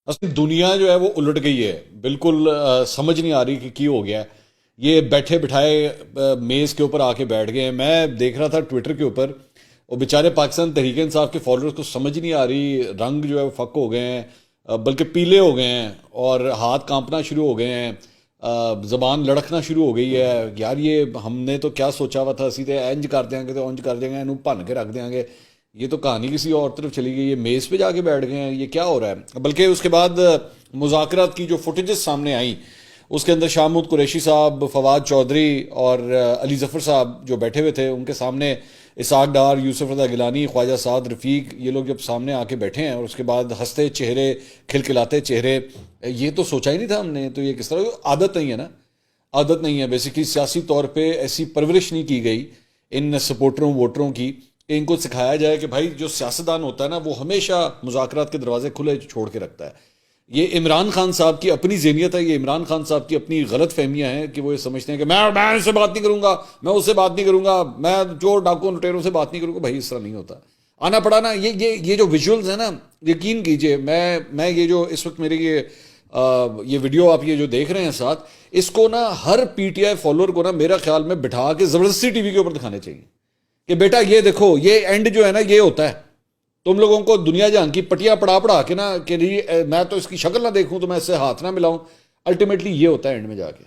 اصل دنیا جو ہے وہ الٹ گئی ہے بالکل، سمجھ نہیں آ رہی کہ ہو گیا ہے یہ بیٹھے بٹھائے میز کے اوپر آ کے بیٹھ گئے ہیں. میں دیکھ رہا تھا ٹویٹر کے اوپر، وہ بیچارے پاکستان تحریک انصاف کے فالوورز کو سمجھ نہیں آ رہی، رنگ جو ہے وہ فک ہو گئے ہیں، بلکہ پیلے ہو گئے ہیں اور ہاتھ کانپنا شروع ہو گئے ہیں، زبان لڑکنا شروع ہو گئی ہے. یار یہ ہم نے تو کیا سوچا ہوا تھا، اسی تے انج کر دیں گے تو انج کر دیں گے، انہوں بھن کے رکھ دیں گے. یہ تو کہانی کسی اور طرف چلی گئی، یہ میز پہ جا کے بیٹھ گئے ہیں، یہ کیا ہو رہا ہے. بلکہ اس کے بعد مذاکرات کی جو فوٹیجز سامنے آئیں اس کے اندر شاہ محمود قریشی صاحب، فواد چودھری اور علی ظفر صاحب جو بیٹھے ہوئے تھے، ان کے سامنے اسحاق ڈار، یوسف رضا گیلانی، خواجہ سعد رفیق، یہ لوگ جب سامنے آ کے بیٹھے ہیں اور اس کے بعد ہنستے چہرے، کھلکھلاتے چہرے، یہ تو سوچا ہی نہیں تھا ہم نے. تو یہ کس طرح عادت نہیں ہے نا، عادت نہیں ہے بیسیکلی، سیاسی طور پہ ایسی پرورش نہیں کی گئی ان سپورٹروں ووٹروں کی کہ ان کو سکھایا جائے کہ بھائی جو سیاستدان ہوتا ہے نا وہ ہمیشہ مذاکرات کے دروازے کھلے چھوڑ کے رکھتا ہے. یہ عمران خان صاحب کی اپنی ذہنیت ہے، یہ عمران خان صاحب کی اپنی غلط فہمیاں ہیں کہ وہ یہ سمجھتے ہیں کہ میں اس سے بات نہیں کروں گا، میں اس سے بات نہیں کروں گا، میں چور ڈاکو لٹیروں سے بات نہیں کروں گا. بھائی اس طرح نہیں ہوتا. آنا پڑا نا. یہ جو ویژولز ہیں نا، یقین کیجئے، میں یہ جو اس وقت میرے یہ ویڈیو آپ یہ جو دیکھ رہے ہیں ساتھ، اس کو نا ہر پی ٹی آئی فالوور کو نا میرا خیال میں بٹھا کے زبردستی ٹی وی کے اوپر دکھانے چاہیے کہ بیٹا یہ دیکھو، یہ اینڈ جو ہے نا یہ ہوتا ہے. تم لوگوں کو دنیا جہان کی پٹیاں پڑھا کے نا کہ میں تو اس کی شکل نہ دیکھوں تو میں اس سے ہاتھ نہ ملاؤں. الٹیمیٹلی یہ ہوتا ہے اینڈ میں جا کے.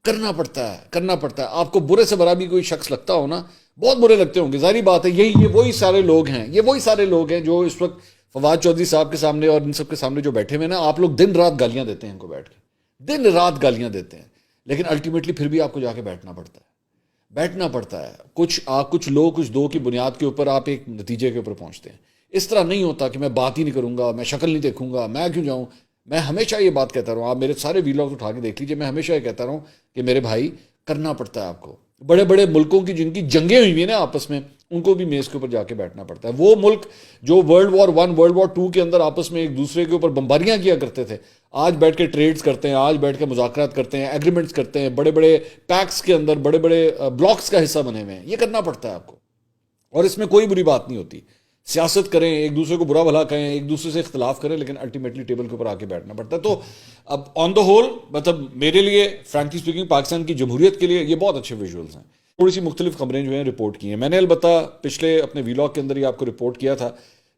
کرنا پڑتا ہے. آپ کو برے سے برا بھی کوئی شخص لگتا ہو نا، بہت برے لگتے ہوں گے، ظاہری بات ہے. یہ وہی سارے لوگ ہیں جو اس وقت فواد چودھری صاحب کے سامنے اور ان سب کے سامنے جو بیٹھے ہوئے نا، آپ لوگ دن رات گالیاں دیتے ہیں ان کو بیٹھ کے، دن رات گالیاں دیتے ہیں، لیکن الٹیمیٹلی پھر بھی آپ کو جا کے بیٹھنا پڑتا ہے. کچھ لوگ کچھ دو کی بنیاد کے اوپر آپ ایک نتیجے کے اوپر پہنچتے ہیں. اس طرح نہیں ہوتا کہ میں بات ہی نہیں کروں گا، میں شکل نہیں دیکھوں گا، میں کیوں جاؤں. میں ہمیشہ یہ بات کہتا رہا ہوں، آپ میرے سارے ویلاگز اٹھا کے دیکھ لیجیے، میں ہمیشہ یہ کہتا رہا ہوں کہ میرے بھائی کرنا پڑتا ہے آپ کو. بڑے بڑے ملکوں کی جن کی جنگیں ہوئی ہیں نا آپس میں، ان کو بھی میز کے اوپر جا کے بیٹھنا پڑتا ہے. وہ ملک جو ورلڈ وار 1 ورلڈ وار 2 کے اندر آپس میں ایک دوسرے کے اوپر بمباریاں کیا کرتے تھے، آج بیٹھ کے ٹریڈز کرتے ہیں، آج بیٹھ کے مذاکرات کرتے ہیں، ایگریمنٹس کرتے ہیں، بڑے بڑے پیکس کے اندر بڑے بڑے بلاکس کا حصہ بنے ہوئے ہیں. یہ کرنا پڑتا ہے آپ کو، اور اس میں کوئی بری بات نہیں ہوتی. سیاست کریں، ایک دوسرے کو برا بھلا کہیں، ایک دوسرے سے اختلاف کریں، لیکن الٹیمیٹلی ٹیبل کے اوپر آ کے بیٹھنا پڑتا ہے. تو اب آن دا ہول مطلب میرے لیے فرینکلی اسپیکنگ پاکستان کی جمہوریت کے لیے یہ بہت اچھے ویژولز ہیں. تھوڑی سی مختلف خبریں جو ہیں رپورٹ کی ہیں میں نے، البتہ پچھلے اپنے ویلاگ کے اندر یہ آپ کو رپورٹ کیا تھا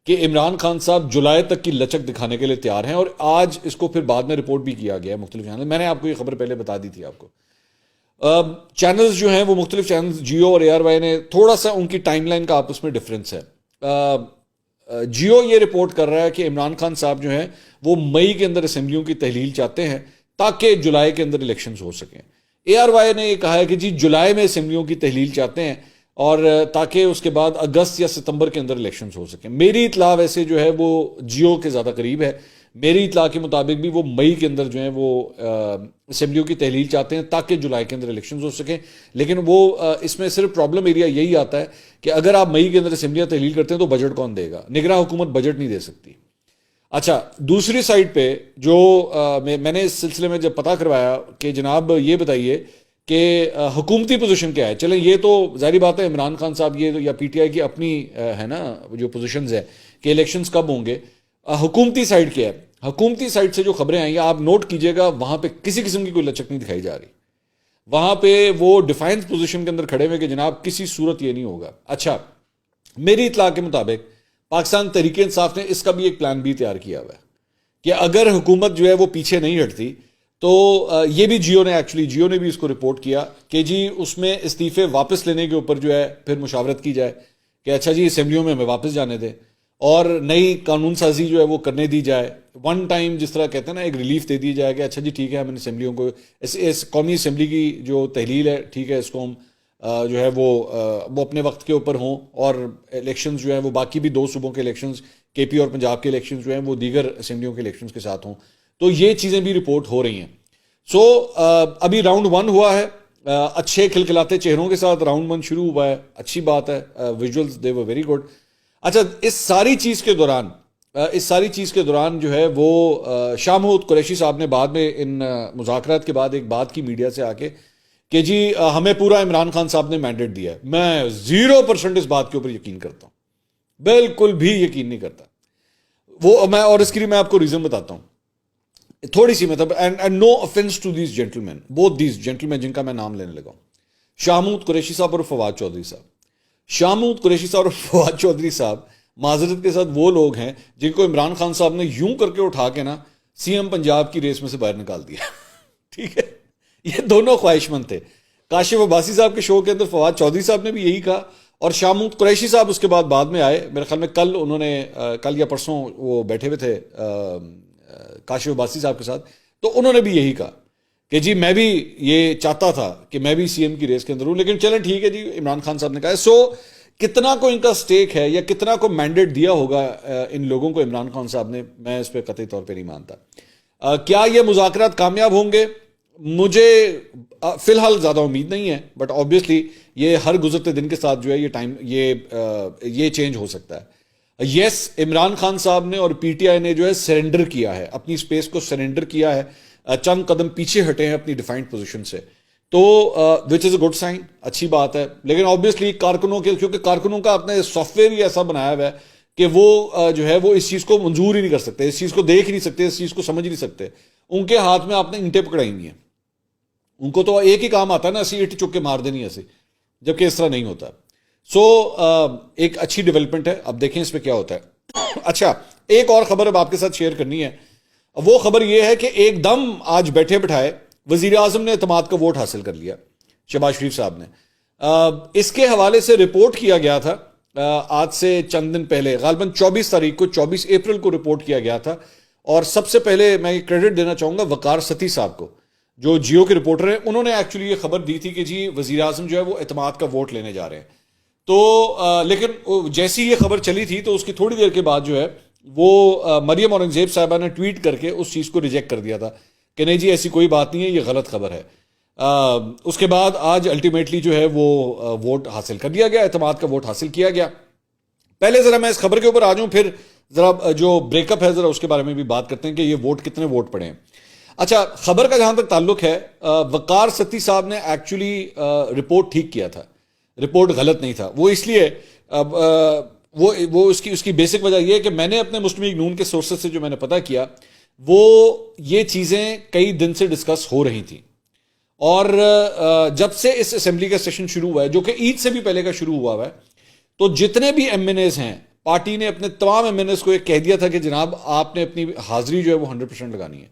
کہ عمران خان صاحب جولائی تک کی لچک دکھانے کے لیے تیار ہیں، اور آج اس کو پھر بعد میں رپورٹ بھی کیا گیا ہے مختلف چینل. میں نے آپ کو یہ خبر پہلے بتا دی تھی آپ کو. چینلز جو ہیں وہ مختلف چینلز، جیو اور اے آر وائی نے تھوڑا سا ان کی ٹائم لائن کا آپس میں ڈفرینس ہے. جیو یہ رپورٹ کر رہا ہے کہ عمران خان صاحب جو ہیں وہ مئی کے اندر اسمبلیوں کی تحلیل چاہتے ہیں تاکہ جولائی کے اندر الیکشنز ہو سکیں. اے آر وائی نے یہ کہا ہے کہ جی جولائی میں اسمبلیوں کی تحلیل چاہتے ہیں اور تاکہ اس کے بعد اگست یا ستمبر کے اندر الیکشنز ہو سکیں. میری اطلاع ویسے جو ہے وہ جیو کے زیادہ قریب ہے. میری اطلاع کے مطابق بھی وہ مئی کے اندر جو ہیں وہ اسمبلیوں کی تحلیل چاہتے ہیں تاکہ جولائی کے اندر الیکشنز ہو سکیں. لیکن وہ اس میں صرف پرابلم ایریا یہی آتا ہے کہ اگر آپ مئی کے اندر اسمبلیاں تحلیل کرتے ہیں تو بجٹ کون دے گا؟ نگراں حکومت بجٹ نہیں دے سکتی. اچھا، دوسری سائڈ پہ جو میں نے اس سلسلے میں جب پتہ کروایا کہ جناب یہ بتائیے کہ حکومتی پوزیشن کیا ہے. چلیں یہ تو ظاہری بات ہے عمران خان صاحب یہ یا پی ٹی آئی کی اپنی ہے نا جو پوزیشنز ہے کہ الیکشنز کب ہوں گے. حکومتی سائڈ کیا ہے؟ حکومتی سائڈ سے جو خبریں آئیں گی آپ نوٹ کیجئے گا، وہاں پہ کسی قسم کی کوئی لچک نہیں دکھائی جا رہی. وہاں پہ وہ ڈیفائنس پوزیشن کے اندر کھڑے ہوئے کہ جناب کسی صورت یہ نہیں ہوگا. اچھا، میری اطلاع کے مطابق پاکستان تحریک انصاف نے اس کا بھی ایک پلان بی تیار کیا ہوا ہے کہ اگر حکومت جو ہے وہ پیچھے نہیں ہٹتی تو یہ بھی جیو نے بھی اس کو رپورٹ کیا کہ جی اس میں استعفے واپس لینے کے اوپر جو ہے پھر مشاورت کی جائے کہ اچھا جی اسمبلیوں میں ہمیں واپس جانے دیں اور نئی قانون سازی جو ہے وہ کرنے دی جائے. ون ٹائم جس طرح کہتے ہیں نا ایک ریلیف دے دی جائے کہ اچھا جی ٹھیک ہے ہم نے اسمبلیوں کو اس قومی اسمبلی کی جو تحلیل ہے ٹھیک ہے اس کو ہم جو ہے وہ اپنے وقت کے اوپر ہوں، اور الیکشنز جو ہیں وہ باقی بھی 2 صوبوں کے الیکشنز کے پی اور پنجاب کے الیکشنز جو ہیں وہ دیگر اسمبلیوں کے الیکشنز کے ساتھ ہوں. تو یہ چیزیں بھی رپورٹ ہو رہی ہیں. سو ابھی راؤنڈ 1 ہوا ہے، اچھے کھلکھلاتے چہروں کے ساتھ راؤنڈ 1 شروع ہوا ہے، اچھی بات ہے. Visuals they were very good. اچھا، اس ساری چیز کے دوران جو ہے وہ شاہ محمود قریشی صاحب نے بعد میں ان مذاکرات کے بعد ایک بات کی میڈیا سے آ کے کہ جی ہمیں پورا عمران خان صاحب نے مینڈیٹ دیا ہے. میں 0% اس بات کے اوپر یقین کرتا ہوں، بالکل بھی یقین نہیں کرتا. وہ میں اور اس کے لیے میں آپ کو ریزن بتاتا ہوں. تھوڑی سی مطلب and no offense to these gentlemen, both these gentlemen جن کا میں نام لینے لگا ہوں, شاہ محمود قریشی صاحب اور فواد چودھری صاحب. شاہ محمود قریشی صاحب اور فواد چودھری صاحب معذرت کے ساتھ وہ لوگ ہیں جن کو عمران خان صاحب نے یوں کر کے اٹھا کے نا سی ایم پنجاب کی ریس میں سے باہر نکال دیا. ٹھیک ہے, یہ دونوں خواہش مند تھے. کاشف عباسی صاحب کے شو کے اندر فواد چودھری صاحب نے بھی یہی کہا, اور شاہ محمود قریشی صاحب اس کے بعد میں آئے. میرے خیال میں کل انہوں نے کل یا پرسوں وہ بیٹھے ہوئے تھے کاشف عباسی صاحب کے ساتھ, تو انہوں نے بھی یہی کہا کہ جی میں بھی یہ چاہتا تھا کہ میں بھی سی ایم کی ریس کے اندر ہوں, لیکن چلیں ٹھیک ہے جی عمران خان صاحب نے کہا. سو کتنا کو ان کا سٹیک ہے یا کتنا کو مینڈیٹ دیا ہوگا ان لوگوں کو عمران خان صاحب نے, میں اس پہ قطعی طور پہ نہیں مانتا. کیا یہ مذاکرات کامیاب ہوں گے؟ مجھے فی الحال زیادہ امید نہیں ہے, بٹ آبویسلی یہ ہر گزرتے دن کے ساتھ جو ہے یہ ٹائم یہ چینج ہو سکتا ہے. یس, عمران خان صاحب نے اور پی ٹی آئی نے جو ہے سرنڈر کیا ہے, اپنی اسپیس کو سرنڈر کیا ہے, چند قدم پیچھے ہٹے ہیں اپنی ڈیفائنڈ پوزیشن سے, تو وچ از اے گڈ سائن, اچھی بات ہے. لیکن آبویسلی کارکنوں کے, کیونکہ کارکنوں کا اپنے سافٹ ویئر ہی ایسا بنایا ہوا ہے کہ وہ جو ہے وہ اس چیز کو منظور ہی نہیں کر سکتے, اس چیز کو دیکھ نہیں سکتے, اس چیز کو سمجھ نہیں سکتے. ان کے ہاتھ میں آپ نے اینٹیں پکڑائی ہوئی ہیں, ان کو تو ایک ہی کام آتا ہے نا, ایسی اینٹ چک کے مار دینی ایسے, جبکہ اس طرح نہیں ہوتا. سو ایک اچھی ڈیولپمنٹ ہے, اب دیکھیں اس پہ کیا ہوتا ہے. اچھا, ایک اور خبر اب آپ کے ساتھ شیئر کرنی ہے. وہ خبر یہ ہے کہ ایک دم آج بیٹھے بٹھائے وزیر اعظم نے اعتماد کا ووٹ حاصل کر لیا, شہباز شریف صاحب نے. اس کے حوالے سے رپورٹ کیا گیا تھا آج سے چند دن پہلے, غالباً 24 تاریخ کو, 24 اپریل کو رپورٹ کیا گیا تھا. اور سب سے پہلے میں یہ کریڈٹ دینا چاہوں گا وقار ستی صاحب کو, جو جیو کے رپورٹر ہیں. انہوں نے ایکچولی یہ خبر دی تھی کہ جی وزیر اعظم جو ہے وہ اعتماد کا ووٹ لینے جا رہے ہیں. تو لیکن جیسی یہ خبر چلی تھی تو اس کی تھوڑی دیر کے بعد جو ہے وہ مریم اورنگزیب صاحبہ نے ٹویٹ کر کے اس چیز کو ریجیکٹ کر دیا تھا کہ نہیں جی ایسی کوئی بات نہیں ہے, یہ غلط خبر ہے. اس کے بعد آج الٹیمیٹلی جو ہے وہ ووٹ حاصل کر لیا گیا, اعتماد کا ووٹ حاصل کیا گیا. پہلے ذرا میں اس خبر کے اوپر آ جاؤں, پھر ذرا جو بریک اپ ہے ذرا اس کے بارے میں بھی بات کرتے ہیں کہ یہ ووٹ کتنے ووٹ پڑے ہیں. اچھا, خبر کا جہاں تک تعلق ہے, وقار ستی صاحب نے ایکچولی رپورٹ ٹھیک کیا تھا, رپورٹ غلط نہیں تھا. وہ اس لیے وہ اس کی بیسک وجہ یہ ہے کہ میں نے اپنے مسلم لیگ نون کے سورسز سے جو میں نے پتہ کیا, وہ یہ چیزیں کئی دن سے ڈسکس ہو رہی تھیں. اور جب سے اس اسمبلی کا سیشن شروع ہوا ہے, جو کہ عید سے بھی پہلے کا شروع ہوا ہے, تو جتنے بھی ایم این ایز ہیں, پارٹی نے اپنے تمام ایم این ایز کو ایک کہہ دیا تھا کہ جناب آپ نے اپنی حاضری جو ہے وہ 100% لگانی ہے.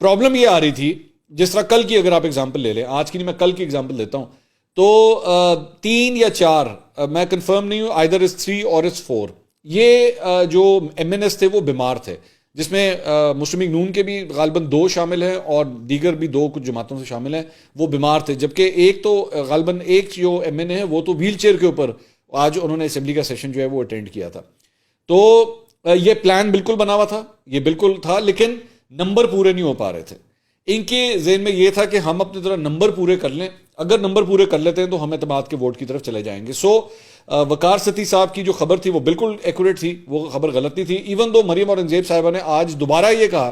پرابلم یہ آ رہی تھی, جس طرح کل کی اگر آپ ایگزامپل لے لیں, آج کی نہیں میں کل کی ایگزامپل دیتا ہوں, تو 3 یا 4 میں کنفرم نہیں ہوں, آئیدر از 3 اور از 4, یہ جو ایم این ایس تھے وہ بیمار تھے, جس میں مسلم لیگ نون کے بھی غالباً 2 شامل ہیں اور دیگر بھی 2 کچھ جماعتوں سے شامل ہیں, وہ بیمار تھے. جبکہ ایک تو غالباً ایک جو ایم این اے ہے وہ تو ویل چیئر کے اوپر آج انہوں نے اسمبلی کا سیشن جو ہے وہ اٹینڈ کیا تھا. تو یہ پلان بالکل بنا ہوا تھا, یہ بالکل تھا, لیکن نمبر پورے نہیں ہو پا رہے تھے. ان کے ذہن میں یہ تھا کہ ہم اپنی طرح نمبر پورے کر لیں, اگر نمبر پورے کر لیتے ہیں تو ہم اعتماد کے ووٹ کی طرف چلے جائیں گے. سو وقار ستی صاحب کی جو خبر تھی وہ بالکل ایکوریٹ تھی, وہ خبر غلط نہیں تھی. ایون دو مریم اورنگزیب صاحبہ نے آج دوبارہ یہ کہا,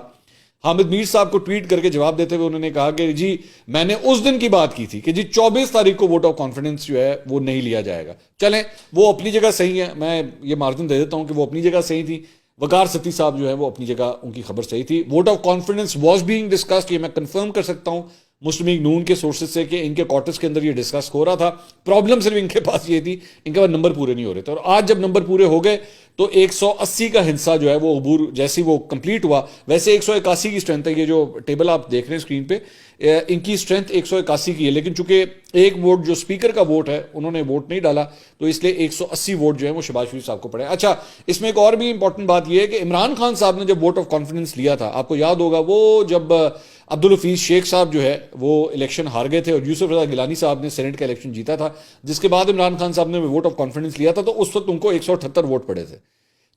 حامد میر صاحب کو ٹویٹ کر کے جواب دیتے ہوئے انہوں نے کہا کہ جی میں نے اس دن کی بات کی تھی کہ جی 24 تاریخ کو ووٹ آف کانفیڈنس جو ہے وہ نہیں لیا جائے گا. چلیں وہ اپنی جگہ صحیح ہے, میں یہ مارجن دے دیتا ہوں کہ وہ اپنی جگہ صحیح تھی. وقار ستی صاحب جو ہے وہ اپنی جگہ, ان کی خبر صحیح تھی. Vote of confidence was being discussed, یہ میں کنفرم کر سکتا ہوں مسلم لیگ نون کے سورسز سے کہ ان کے کوارٹرز کے اندر یہ ڈسکس ہو رہا تھا. پرابلم صرف ان کے پاس یہ تھی, ان کے پاس نمبر پورے نہیں ہو رہے تھے. اور آج جب نمبر پورے ہو گئے تو 180 کا ہنسا جو ہے وہ عبور جیسی وہ کمپلیٹ ہوا. ویسے 181 کی اسٹرینتھ ہے, یہ جو ٹیبل آپ دیکھ رہے ہیں اسکرین پہ, ان کی اسٹرینتھ 181 کی ہے, لیکن چونکہ ایک ووٹ جو اسپیکر کا ووٹ ہے انہوں نے ووٹ نہیں ڈالا, تو اس لیے 180 ووٹ جو ہے وہ شہباز شریف صاحب کو پڑے. اچھا, اس میں ایک اور بھی امپورٹنٹ بات یہ ہے کہ عمران خان صاحب نے جب ووٹ آف کانفیڈنس لیا تھا, آپ کو یاد ہوگا وہ جب عبدالحفیظ شیخ صاحب جو ہے وہ الیکشن ہار گئے تھے اور یوسف رضا گیلانی صاحب نے سینٹ کا الیکشن جیتا تھا, جس کے بعد عمران خان صاحب نے ووٹ آف کانفیڈنس لیا تھا, تو اس وقت ان کو 178 ووٹ پڑے تھے.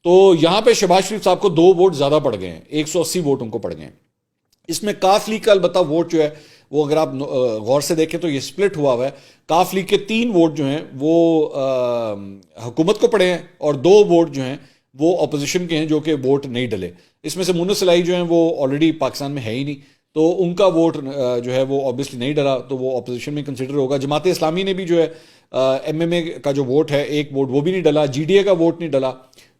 تو یہاں پہ شہباز شریف صاحب کو 2 ووٹ زیادہ پڑ گئے ہیں, 180 ووٹ ان کو پڑ گئے ہیں. اس میں کاف لیگ کا البتہ ووٹ جو ہے وہ اگر آپ غور سے دیکھیں تو یہ سپلٹ ہوا ہے. کاف لیگ کے 3 ووٹ جو ہیں وہ حکومت کو پڑے ہیں اور 2 ووٹ جو ہیں وہ اپوزیشن کے ہیں جو کہ ووٹ نہیں ڈلے. اس میں سے مونس سلائی جو ہیں وہ آلریڈی پاکستان میں ہے ہی نہیں, تو ان کا ووٹ جو ہے وہ آبویسلی نہیں ڈلا, تو وہ اپوزیشن میں کنسیڈر ہوگا. جماعت اسلامی نے بھی جو ہے ایم ایم اے کا جو ووٹ ہے 1 ووٹ وہ بھی نہیں ڈلا, جی ڈی اے کا ووٹ نہیں ڈلا.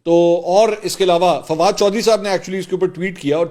تو اور اس کے علاوہ فواد چودھری صاحب نے ایکچولی اس کے اوپر ٹویٹ کیا اور